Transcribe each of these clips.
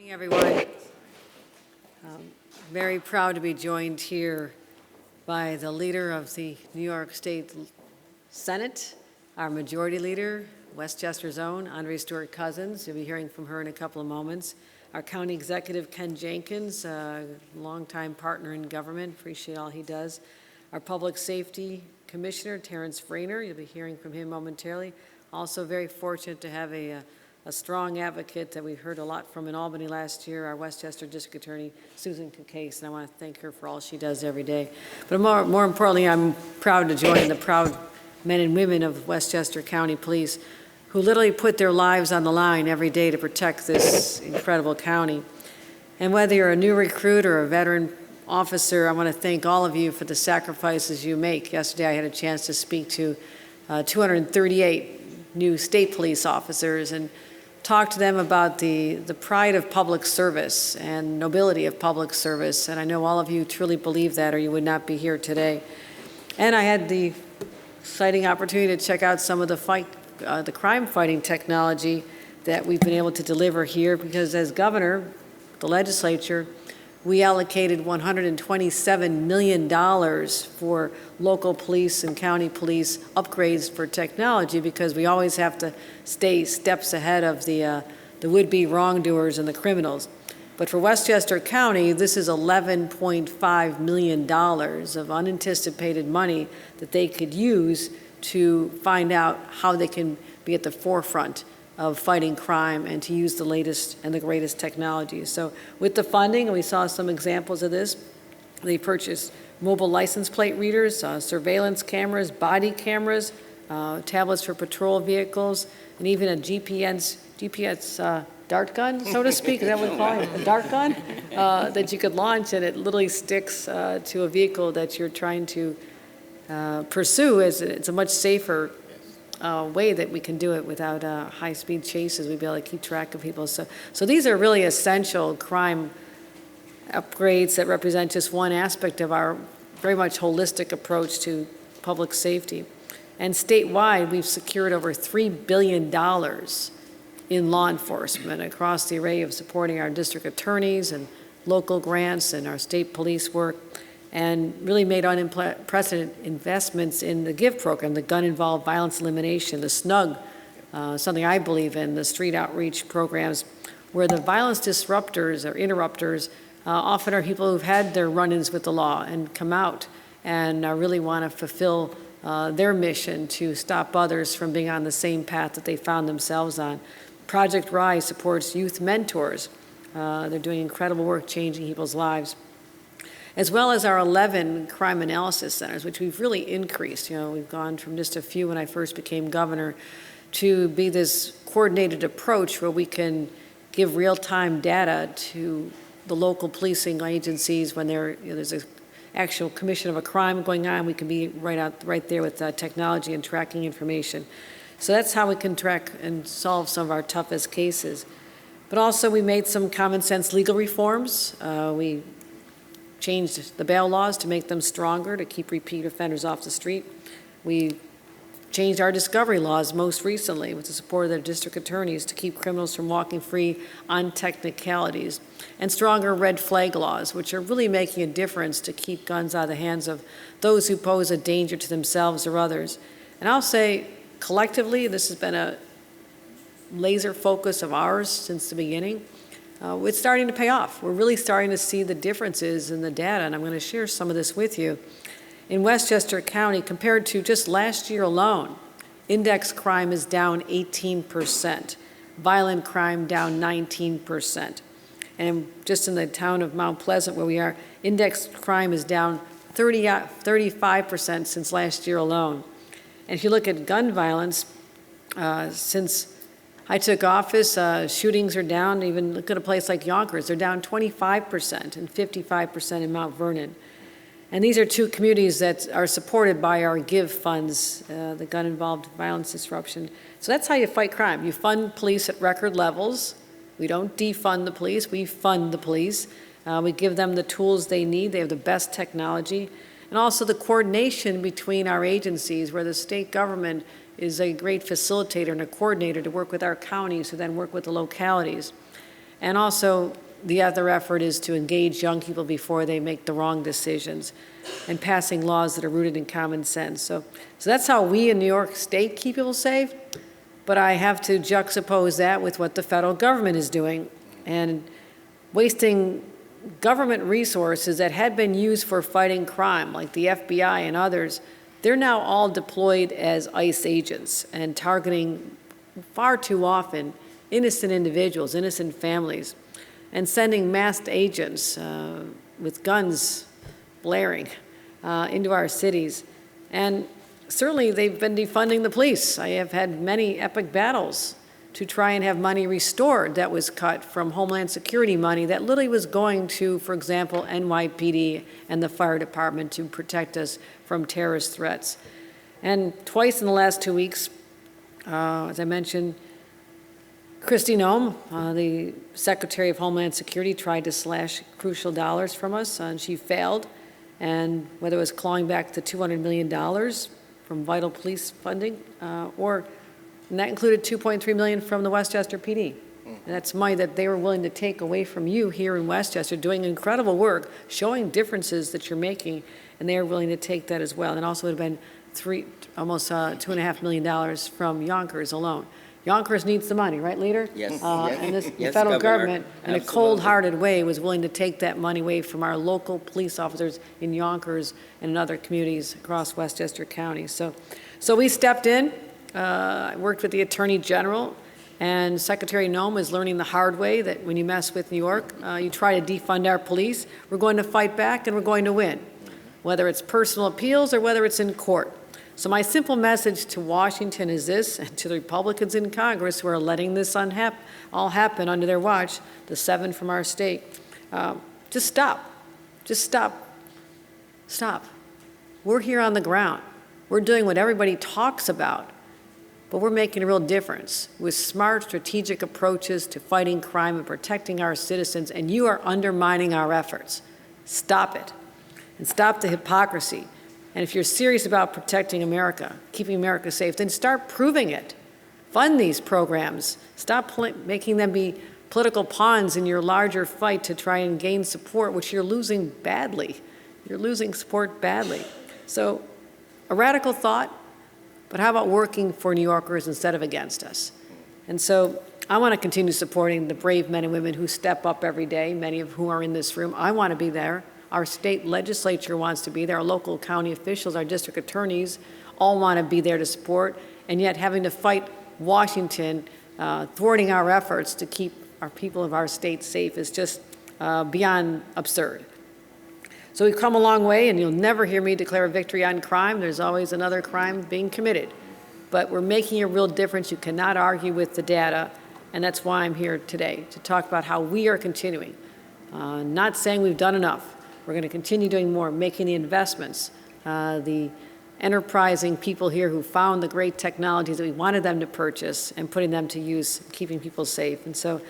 Everyone, very proud to be joined here by the leader of the New York State Senate, our majority leader, Westchester's own, Andre Stewart Cousins. You'll be hearing from her in a couple of moments. Our county executive, Ken Jenkins, a longtime partner in government, appreciate all he does. Our public safety commissioner, Terrence Frainer, you'll be hearing from him momentarily. Also very fortunate to have a strong advocate that we heard a lot from in Albany last year, our Westchester District Attorney, Susan Case, and I want to thank her for all she does every day. But more importantly, I'm proud to join the proud men and women of Westchester County Police who literally put their lives on the line every day to protect this incredible county. And whether you're a new recruit or a veteran officer, I want to thank all of you for the sacrifices you make. Yesterday I had a chance to speak to 238 new state police officers and talk to them about the pride of public service and nobility of public service. And I know all of you truly believe that, or you would not be here today. And I had the exciting opportunity to check out some of the crime fighting technology that we've been able to deliver here, because as governor, the legislature, we allocated $127 million for local police and county police upgrades for technology, because we always have to stay steps ahead of the would-be wrongdoers and the criminals. But for Westchester County, this is $11.5 million of unanticipated money that they could use to find out how they can be at the forefront of fighting crime and to use the latest and the greatest technologies. So with the funding, and we saw some examples of this, they purchased mobile license plate readers, surveillance cameras, body cameras, tablets for patrol vehicles, and even a GPS dart gun, so to speak. Is that what we call it? A dart gun that you could launch, and it literally sticks to a vehicle that you're trying to pursue. It's a much safer way that we can do it without high-speed chases. We'd be able to keep track of people. So these are really essential crime upgrades that represent just one aspect of our very much holistic approach to public safety. And statewide, we've secured over $3 billion in law enforcement across the array of supporting our district attorneys and local grants and our state police work, and really made unprecedented investments in the GIVE program, the gun-involved violence elimination, the SNUG, something I believe in, the street outreach programs, where the violence disruptors or interrupters often are people who've had their run-ins with the law and come out and really want to fulfill their mission to stop others from being on the same path that they found themselves on. Project RISE supports youth mentors. They're doing incredible work changing people's lives, as well as our 11 crime analysis centers, which we've really increased. You know, we've gone from just a few when I first became governor to be this coordinated approach where we can give real-time data to the local policing agencies when there's an actual commission of a crime going on. We can be right there with technology and tracking information. So that's how we can track and solve some of our toughest cases. But also we made some common sense legal reforms. We changed the bail laws to make them stronger, to keep repeat offenders off the street. We changed our discovery laws most recently with the support of the district attorneys to keep criminals from walking free on technicalities, and stronger red flag laws, which are really making a difference to keep guns out of the hands of those who pose a danger to themselves or others. And I'll say, collectively, this has been a laser focus of ours since the beginning. It's starting to pay off. We're really starting to see the differences in the data, and I'm going to share some of this with you. In Westchester County, compared to just last year alone, index crime is down 18%, violent crime down 19%. And just in the town of Mount Pleasant, where we are, index crime is down 35% since last year alone. And if you look at gun violence, since I took office, shootings are down. Even look at a place like Yonkers, they're down 25% and 55% in Mount Vernon. And these are two communities that are supported by our GIVE funds, the gun-involved violence disruption. So that's how you fight crime. You fund police at record levels. We don't defund the police, we fund the police. We give them the tools they need. They have the best technology. And also the coordination between our agencies, where the state government is a great facilitator and a coordinator to work with our counties, who then work with the localities. And also, the other effort is to engage young people before they make the wrong decisions and passing laws that are rooted in common sense. So that's how we in New York State keep people safe. But I have to juxtapose that with what the federal government is doing and wasting government resources that had been used for fighting crime, like the FBI and others. They're now all deployed as ICE agents and targeting far too often innocent individuals, innocent families, and sending masked agents with guns blaring into our cities. And certainly they've been defunding the police. I have had many epic battles to try and have money restored that was cut from Homeland Security money that literally was going to, for example, NYPD and the fire department to protect us from terrorist threats. And twice in the last 2 weeks, as I mentioned, Kristi Noem, the Secretary of Homeland Security, tried to slash crucial dollars from us, and she failed. And whether it was clawing back the $200 million from vital police funding, and that included $2.3 million from the Westchester PD. And that's money that they were willing to take away from you here in Westchester, doing incredible work, showing differences that you're making, and they are willing to take that as well. And also it would have been almost $2.5 million from Yonkers alone. Yonkers needs the money, right, Leader? Yes. And Yes, the federal Governor. government, in a Absolutely. cold-hearted way, was willing to take that money away from our local police officers in Yonkers and in other communities across Westchester County. So we stepped in. I worked with the Attorney General, and Secretary Noem is learning the hard way that when you mess with New York, you try to defund our police. We're going to fight back, and we're going to win, whether it's personal appeals or whether it's in court. So my simple message to Washington is this, and to the Republicans in Congress who are letting this all happen under their watch, the 7 from our state, just stop. Just stop. Stop. We're here on the ground. We're doing what everybody talks about, but we're making a real difference with smart, strategic approaches to fighting crime and protecting our citizens, and you are undermining our efforts. Stop it, and stop the hypocrisy. And if you're serious about protecting America, keeping America safe, then start proving it. Fund these programs. Stop making them be political pawns in your larger fight to try and gain support, which you're losing badly. You're losing support badly. So a radical thought, but how about working for New Yorkers instead of against us? And so I want to continue supporting the brave men and women who step up every day, many of whom are in this room. I want to be there. Our state legislature wants to be there. Our local county officials, our district attorneys all want to be there to support, and yet having to fight Washington, thwarting our efforts to keep our people of our state safe is just beyond absurd. So we've come a long way, and you'll never hear me declare a victory on crime. There's always another crime being committed. But we're making a real difference. You cannot argue with the data, and that's why I'm here today, to talk about how we are continuing. Not saying we've done enough. We're going to continue doing more, making the investments, the enterprising people here who found the great technologies that we wanted them to purchase and putting them to use, keeping people safe. And so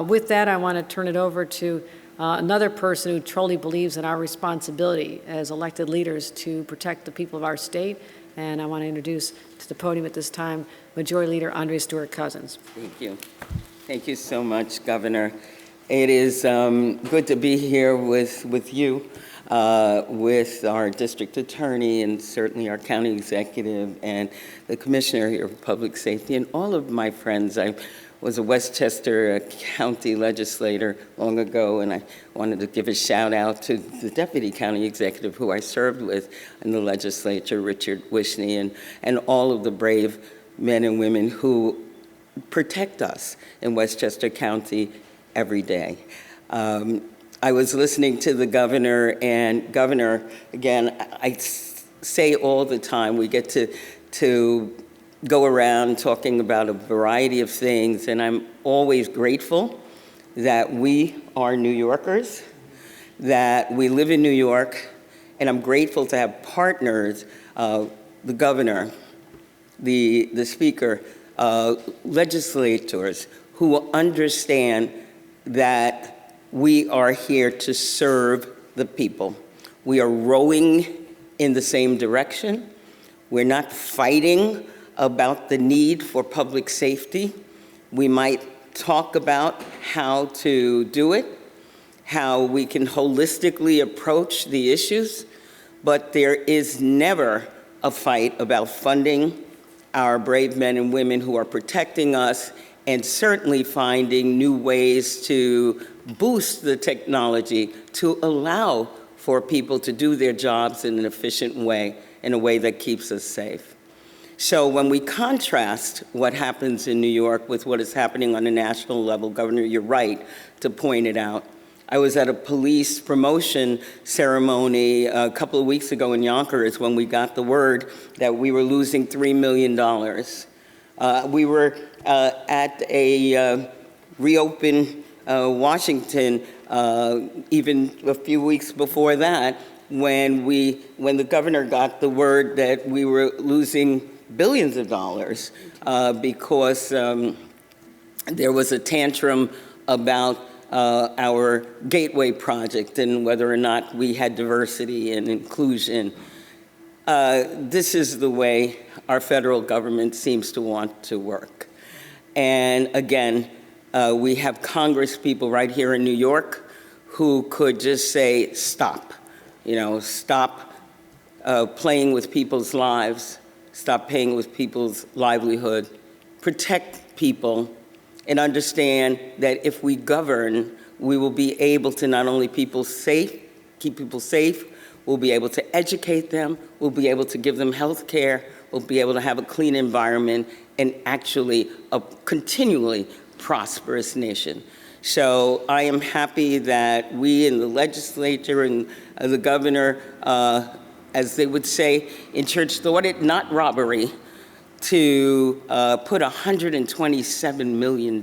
with that, I want to turn it over to another person who truly believes in our responsibility as elected leaders to protect the people of our state. And I want to introduce to the podium at this time Majority Leader Andre Stewart Cousins. Thank you. Thank you so much, Governor. It is good to be here with you, with our district attorney and certainly our county executive and the commissioner here of public safety and all of my friends. I was a Westchester county legislator long ago, and I wanted to give a shout out to the deputy county executive who I served with in the legislature, Richard Wishney, and all of the brave men and women who protect us in Westchester County every day. I was listening to the governor, and Governor, again, I say all the time, we get to go around talking about a variety of things, and I'm always grateful that we are New Yorkers, that we live in New York, and I'm grateful to have partners, the governor, the speaker, legislators who understand that we are here to serve the people. We are rowing in the same direction. We're not fighting about the need for public safety. We might talk about how to do it, how we can holistically approach the issues, but there is never a fight about funding our brave men and women who are protecting us, and certainly finding new ways to boost the technology to allow for people to do their jobs in an efficient way, in a way that keeps us safe. So when we contrast what happens in New York with what is happening on a national level, Governor, you're right to point it out. I was at a police promotion ceremony a couple of weeks ago in Yonkers when we got the word that we were losing $3 million. We were at a Reopen Washington even a few weeks before that when the governor got the word that we were losing billions of dollars because there was a tantrum about our Gateway project and whether or not we had diversity and inclusion. This is the way our federal government seems to want to work. And again, we have Congress people right here in New York who could just say, stop, stop playing with people's lives, stop playing with people's livelihood, protect people, and understand that if we govern, we will be able to not only keep people safe, we'll be able to educate them, we'll be able to give them health care, we'll be able to have a clean environment, and actually a continually prosperous nation. So I am happy that we in the legislature and the governor, as they would say in church, thought it not robbery to put $127 million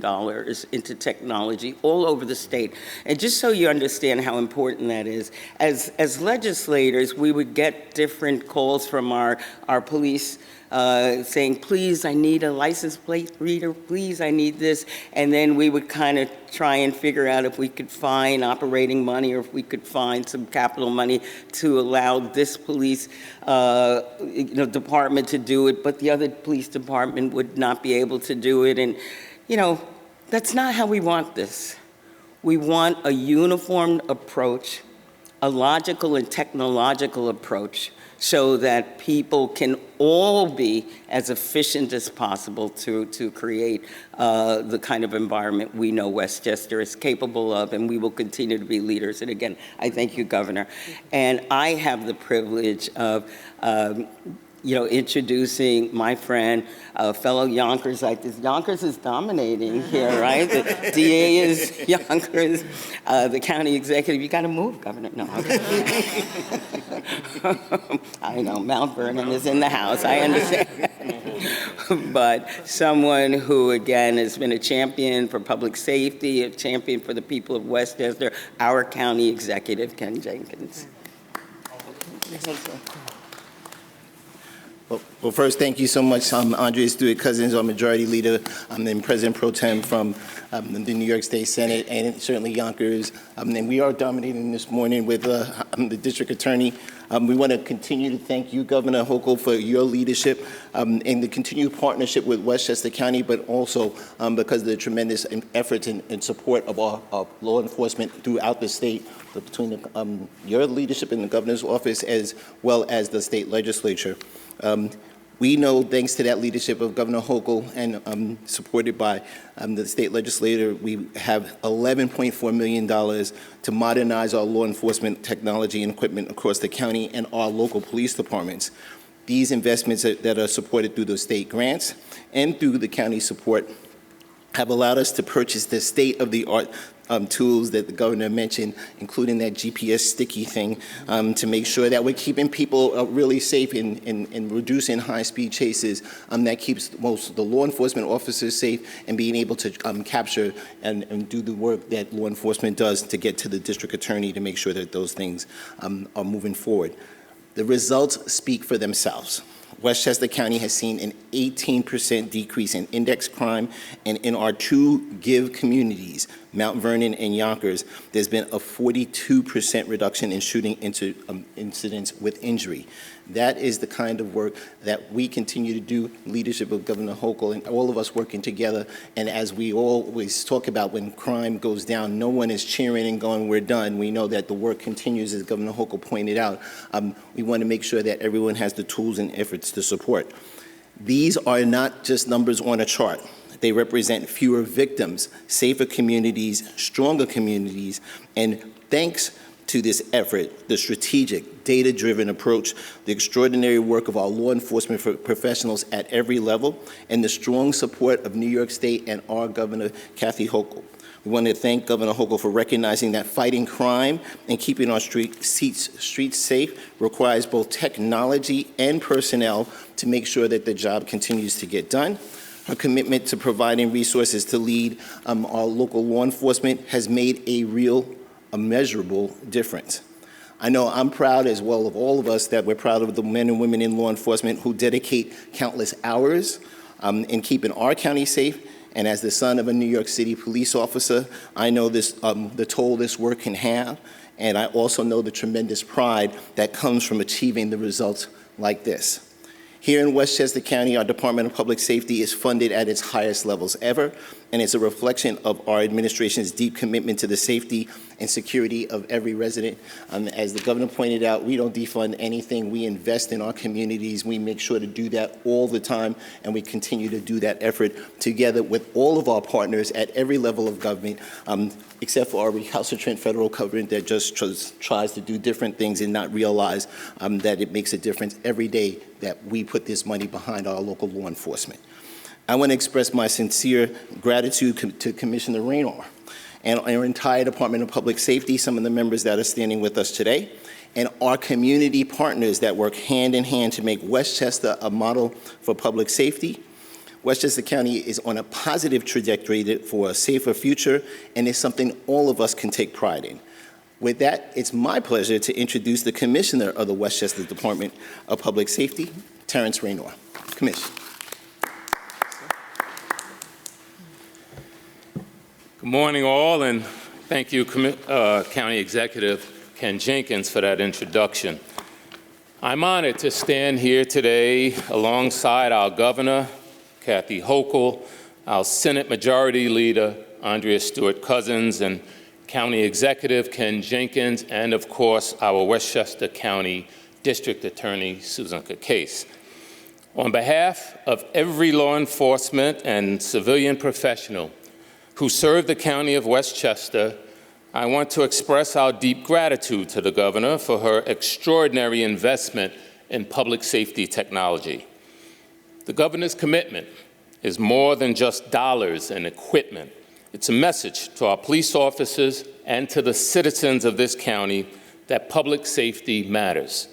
into technology all over the state. And just so you understand how important that is, as legislators, we would get different calls from our police saying, please, I need a license plate reader, please, I need this. And then we would kind of try and figure out if we could find operating money or if we could find some capital money to allow this police department to do it, but the other police department would not be able to do it. And, that's not how we want this. We want a uniformed approach, a logical and technological approach, so that people can all be as efficient as possible to create the kind of environment we know Westchester is capable of, and we will continue to be leaders. And again, I thank you, Governor. And I have the privilege of introducing my friend, fellow Yonkers. Yonkers is dominating here, right? The DA is Yonkers, the county executive. You got to move, Governor. No, okay. I know, Mount Vernon is in the house. I understand. But someone who, again, has been a champion for public safety, a champion for the people of Westchester, our county executive, Ken Jenkins. Well, first, thank you so much, Andrea Stewart-Cousins, our Majority Leader, and President Pro Tem from the New York State Senate, and certainly Yonkers. And we are dominating this morning with the District Attorney. We want to continue to thank you, Governor Hochul, for your leadership and the continued partnership with Westchester County, but also because of the tremendous efforts and support of our law enforcement throughout the state, between your leadership in the governor's office as well as the state legislature. We know, thanks to that leadership of Governor Hochul and supported by the state legislature, we have $11.4 million to modernize our law enforcement technology and equipment across the county and our local police departments. These investments that are supported through the state grants and through the county support have allowed us to purchase the state-of-the-art tools that the governor mentioned, including that GPS sticky thing, to make sure that we're keeping people really safe and reducing high-speed chases. That keeps most of the law enforcement officers safe and being able to capture and do the work that law enforcement does to get to the district attorney to make sure that those things are moving forward. The results speak for themselves. Westchester County has seen an 18% decrease in index crime, and in our two GIVE communities, Mount Vernon, and Yonkers, there's been a 42% reduction in shooting incidents with injury. That is the kind of work that we continue to do, leadership of Governor Hochul and all of us working together. And as we always talk about, when crime goes down, no one is cheering and going, we're done. We know that the work continues, as Governor Hochul pointed out. We want to make sure that everyone has the tools and efforts to support. These are not just numbers on a chart. They represent fewer victims, safer communities, stronger communities, and thanks to this effort, the strategic, data-driven approach, the extraordinary work of our law enforcement professionals at every level, and the strong support of New York State and our Governor, Kathy Hochul. We want to thank Governor Hochul for recognizing that fighting crime and keeping our streets safe requires both technology and personnel to make sure that the job continues to get done. Her commitment to providing resources to lead our local law enforcement has made a measurable difference. I know I'm proud, as well of all of us, that we're proud of the men and women in law enforcement who dedicate countless hours in keeping our county safe. And as the son of a New York City police officer, I know the toll this work can have, and I also know the tremendous pride that comes from achieving the results like this. Here in Westchester County, our Department of Public Safety is funded at its highest levels ever, and it's a reflection of our administration's deep commitment to the safety and security of every resident. As the governor pointed out, we don't defund anything. We invest in our communities. We make sure to do that all the time, and we continue to do that effort together with all of our partners at every level of government, except for our recalcitrant federal government that just tries to do different things and not realize that it makes a difference every day that we put this money behind our local law enforcement. I want to express my sincere gratitude to Commissioner Raynor and our entire Department of Public Safety, some of the members that are standing with us today, and our community partners that work hand in hand to make Westchester a model for public safety. Westchester County is on a positive trajectory for a safer future, and it's something all of us can take pride in. With that, it's my pleasure to introduce the Commissioner of the Westchester Department of Public Safety, Terrence Raynor. Commissioner. Good morning, all, and thank you, County Executive Ken Jenkins, for that introduction. I'm honored to stand here today alongside our Governor, Kathy Hochul, our Senate Majority Leader, Andrea Stewart-Cousins, and County Executive Ken Jenkins, and of course, our Westchester County District Attorney, Susan Case. On behalf of every law enforcement and civilian professional who serve the County of Westchester, I want to express our deep gratitude to the Governor for her extraordinary investment in public safety technology. The Governor's commitment is more than just dollars and equipment. It's a message to our police officers and to the citizens of this county that public safety matters.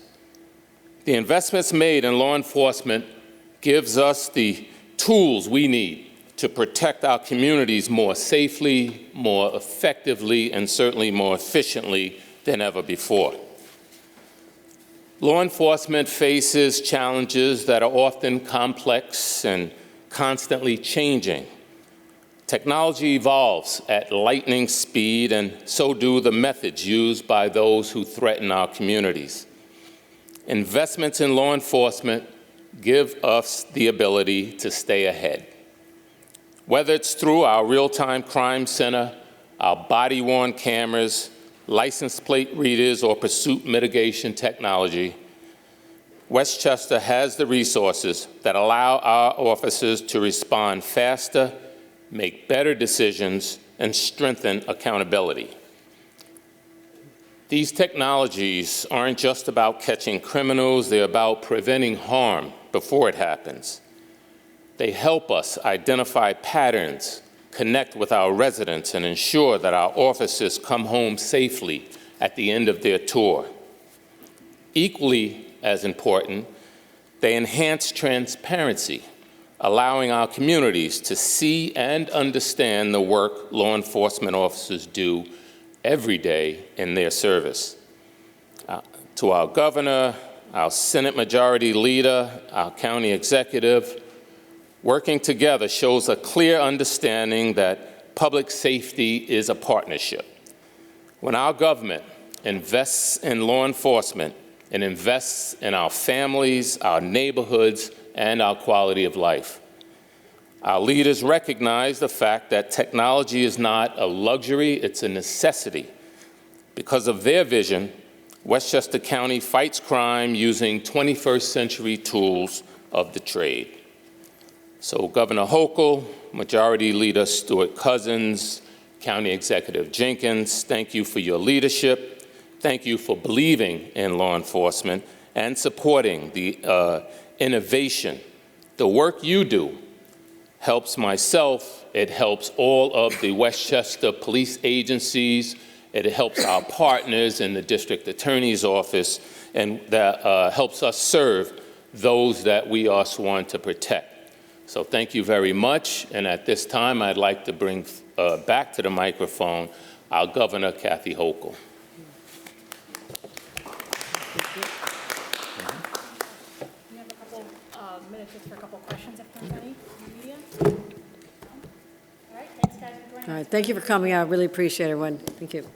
The investments made in law enforcement gives us the tools we need to protect our communities more safely, more effectively, and certainly more efficiently than ever before. Law enforcement faces challenges that are often complex and constantly changing. Technology evolves at lightning speed, and so do the methods used by those who threaten our communities. Investments in law enforcement give us the ability to stay ahead. Whether it's through our real-time crime center, our body-worn cameras, license plate readers, or pursuit mitigation technology, Westchester has the resources that allow our officers to respond faster, make better decisions, and strengthen accountability. These technologies aren't just about catching criminals, they're about preventing harm before it happens. They help us identify patterns, connect with our residents, and ensure that our officers come home safely at the end of their tour. Equally as important, they enhance transparency, allowing our communities to see and understand the work law enforcement officers do every day in their service. To our Governor, our Senate Majority Leader, our County Executive, working together shows a clear understanding that public safety is a partnership. When our government invests in law enforcement and invests in our families, our neighborhoods, and our quality of life, our leaders recognize the fact that technology is not a luxury, it's a necessity. Because of their vision, Westchester County fights crime using 21st century tools of the trade. So Governor Hochul, Majority Leader Stewart Cousins, County Executive Jenkins, thank you for your leadership. Thank you for believing in law enforcement and supporting the innovation. The work you do helps myself, it helps all of the Westchester police agencies, it helps our partners in the district attorney's office, and that helps us serve those that we are sworn to protect. So thank you very much, and at this time I'd like to bring back to the microphone our Governor, Kathy Hochul. We have a couple minutes just for a couple questions if there's any from the media. All right, thanks guys for joining us. All right, thank you for coming out. I really appreciate it, everyone. Thank you.